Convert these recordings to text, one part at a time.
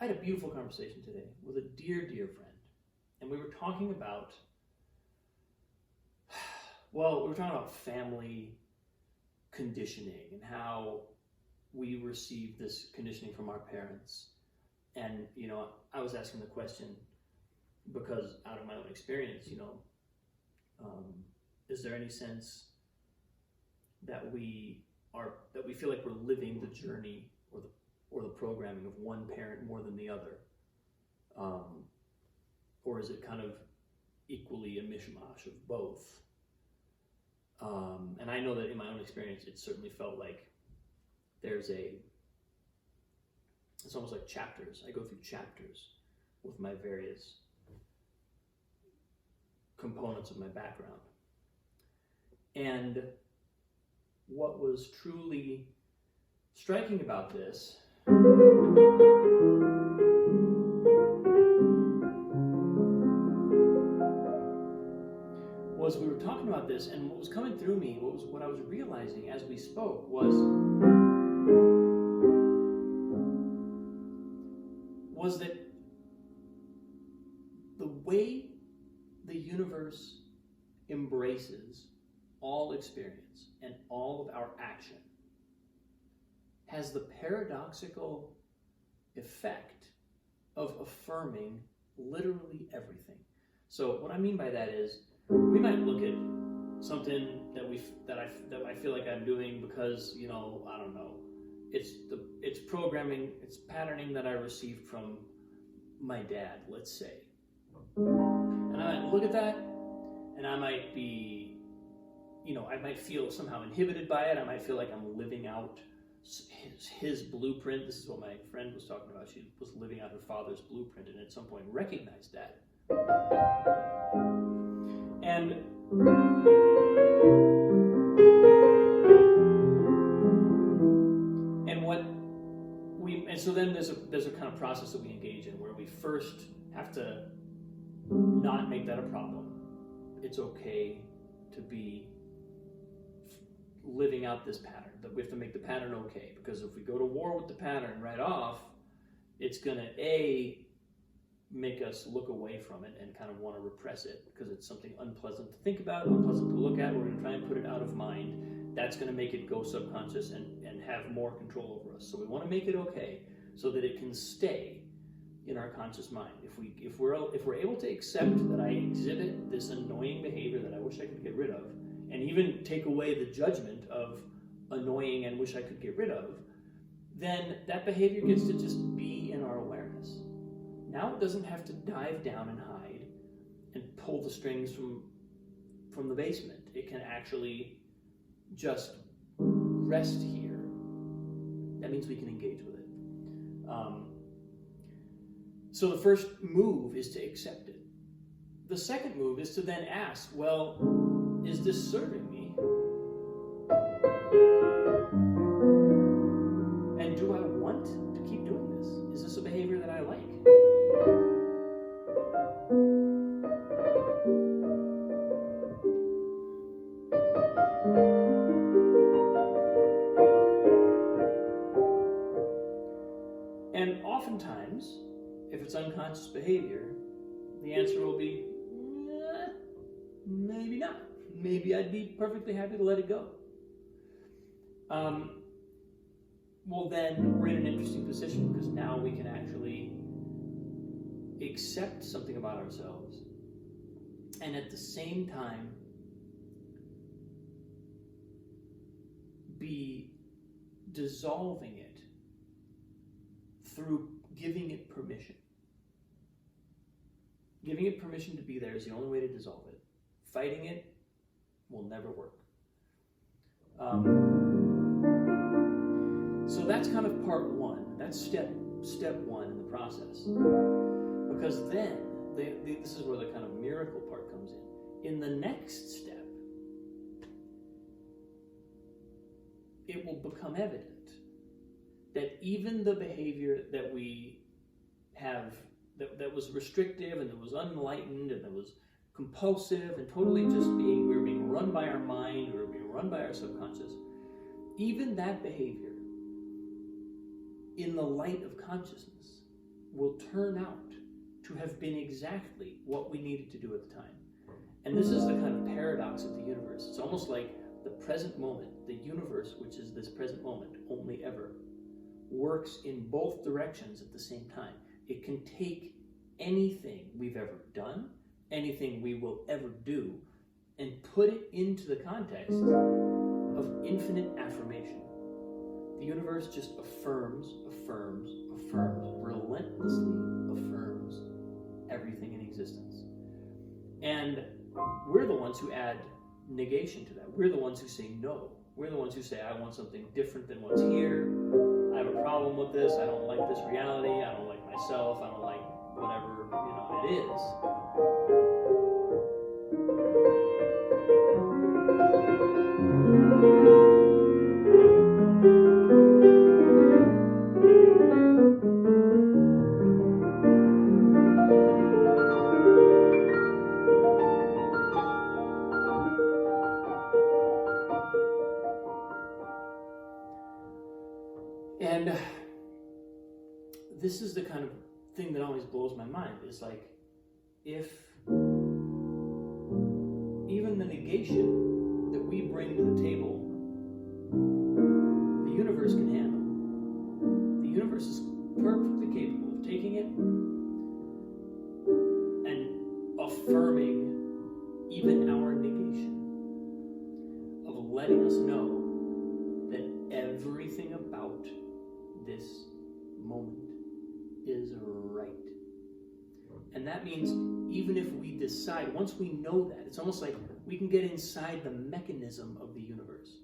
I had a beautiful conversation today with a dear, dear friend. And we were talking about, family conditioning and how we receive this conditioning from our parents. And, I was asking the question because out of my own experience, is there any sense that we feel like we're living the journey or the programming of one parent more than the other? Or is it kind of equally a mishmash of both? And I know that in my own experience, it certainly felt like it's almost like chapters. I go through chapters with my various components of my background. And what was truly striking about this was we were talking about this, and what was coming through me, what I was realizing as we spoke was that the way the universe embraces all experience and all of our action has the paradoxical effect of affirming literally everything. So what I mean by that is, we might look at something that I feel like I'm doing because, I don't know, it's programming, it's patterning that I received from my dad, let's say. And I might look at that and I might be, I might feel somehow inhibited by it. I might feel like I'm living out his blueprint. This is what my friend was talking about. She was living out her father's blueprint and at some point recognized that. And so then there's a kind of process that we engage in where we first have to not make that a problem. It's okay to be living out this pattern, that we have to make the pattern okay, because if we go to war with the pattern right off, it's gonna make us look away from it and kind of want to repress it because it's something unpleasant to think about, unpleasant to look at. We're going to try and put it out of mind. That's going to make it go subconscious and have more control over us. So we want to make it okay so that it can stay in our conscious mind. If we're able to accept that I exhibit this annoying behavior that I wish I could get rid of, and even take away the judgment of annoying and wish I could get rid of, then that behavior gets to just be in our awareness. Now it doesn't have to dive down and hide and pull the strings from the basement. It can actually just rest here. That means we can engage with it. So the first move is to accept it. The second move is to then ask, well, is this serving me? And do I want to keep doing this? Is this a behavior that I like? And oftentimes, if it's unconscious behavior, the answer will be, maybe not. Maybe I'd be perfectly happy to let it go. Well, then we're in an interesting position because now we can actually accept something about ourselves and at the same time be dissolving it through giving it permission. Giving it permission to be there is the only way to dissolve it. Fighting it will never work. So that's kind of part one. That's step one in the process. Because then, this is where the kind of miracle part comes in. In the next step, it will become evident that even the behavior that we have, that was restrictive and that was unenlightened and that was compulsive and totally just we were being run by our mind, we were being run by our subconscious, even that behavior, in the light of consciousness, will turn out to have been exactly what we needed to do at the time. And this is the kind of paradox of the universe. It's almost like the present moment, the universe, which is this present moment, only ever, works in both directions at the same time. It can take anything we've ever done, anything we will ever do, and put it into the context of infinite affirmation. The universe just affirms, affirms, affirms, relentlessly affirms everything in existence. And we're the ones who add negation to that. We're the ones who say no. We're the ones who say, I want something different than what's here. I have a problem with this. I don't like this reality. I don't like myself. I don't like whatever, it is. And this is the kind of thing that always blows my mind. Is like, if even the negation that we bring to the table, the universe can handle. The universe is perfectly capable of taking it and affirming even our negation, of letting us know that everything about this moment is right. And that means even if we decide, once we know that, it's almost like we can get inside the mechanism of the universe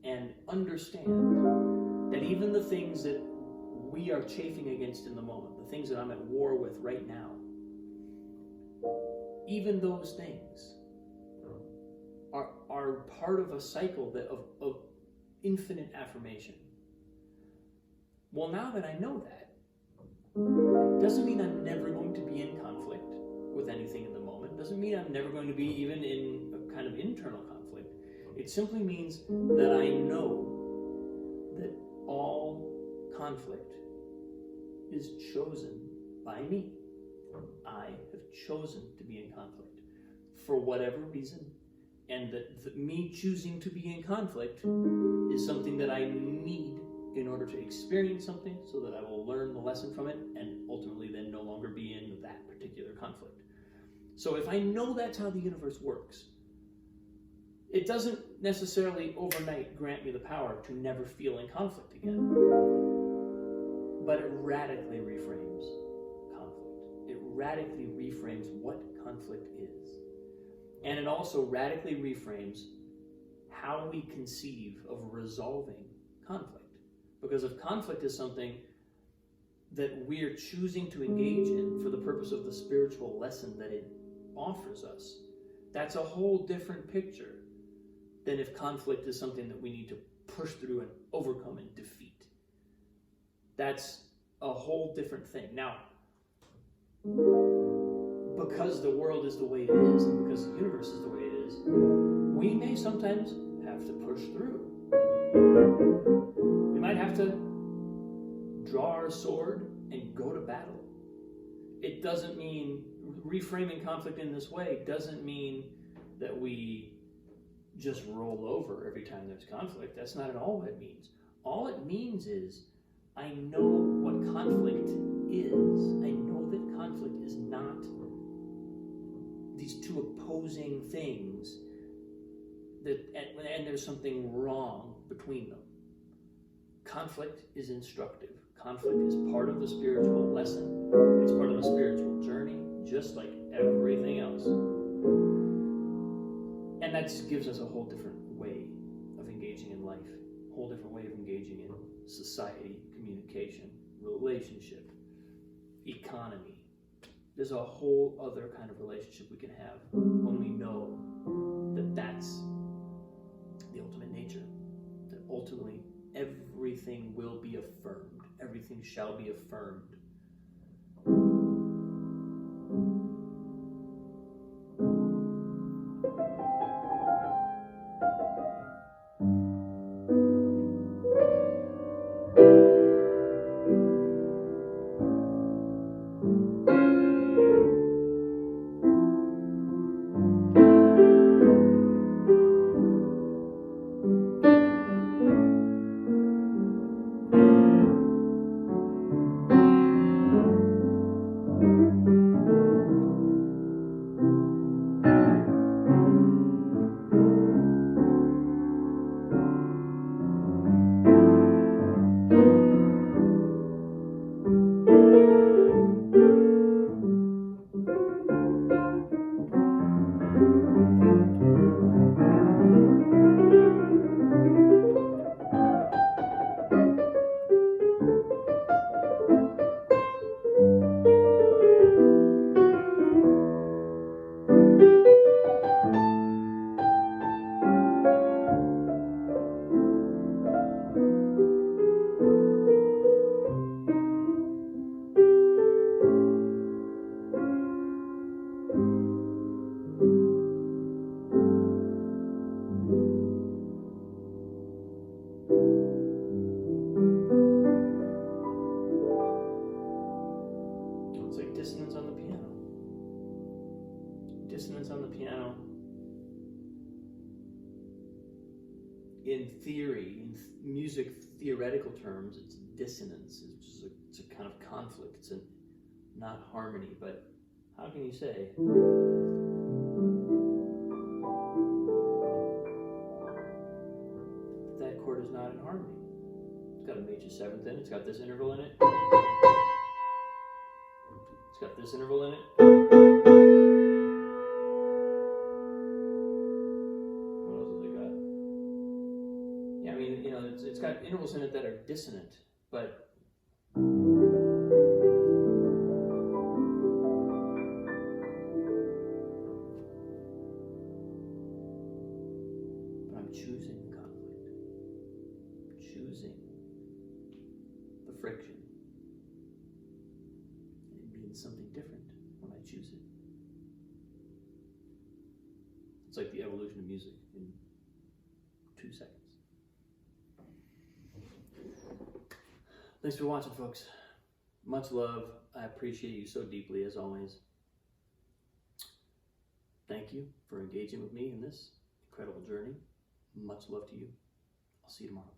and understand that even the things that we are chafing against in the moment, the things that I'm at war with right now, even those things are part of a cycle of infinite affirmation. Well, now that I know that, doesn't mean I'm never going to be in conflict with anything in the moment. Doesn't mean I'm never going to be even in a kind of internal conflict. It simply means that I know that all conflict is chosen by me. I have chosen to be in conflict for whatever reason, and that me choosing to be in conflict is something that I need in order to experience something, so that I will learn the lesson from it and ultimately then no longer be in that particular conflict. So if I know that's how the universe works, it doesn't necessarily overnight grant me the power to never feel in conflict again, but it radically reframes conflict. It radically reframes what conflict is. And it also radically reframes how we conceive of resolving conflict. Because if conflict is something that we're choosing to engage in for the purpose of the spiritual lesson that it offers us, that's a whole different picture than if conflict is something that we need to push through and overcome and defeat. That's a whole different thing. Now, because the world is the way it is, and because the universe is the way it is, we may sometimes have to push through. We might have to draw our sword and go to battle. It doesn't mean, reframing conflict in this way doesn't mean that we just roll over every time there's conflict. That's not at all what it means. All it means is, I know what conflict is. I know that conflict is not these two opposing things, and there's something wrong between them. Conflict is instructive. Conflict is part of the spiritual lesson. It's part of the spiritual journey, just like everything else. And that just gives us a whole different way of engaging in life, a whole different way of engaging in society, communication, relationship, economy. There's a whole other kind of relationship we can have when we know that that's the ultimate nature, that ultimately everything will be affirmed. Everything shall be affirmed. in theory, in music theoretical terms, it's dissonance. It's a kind of conflict. It's not harmony. But how can you say that chord is not in harmony? It's got a major seventh in it. It's got this interval in it. It's got this interval in it. What else has it got? Yeah, I mean, it's got intervals in it that are dissonant, but I'm choosing conflict. Choosing the friction. It means something different when I choose it. It's like the evolution of music in 2 seconds. Thanks for watching, folks. Much love. I appreciate you so deeply, as always. Thank you for engaging with me in this incredible journey. Much love to you. I'll see you tomorrow.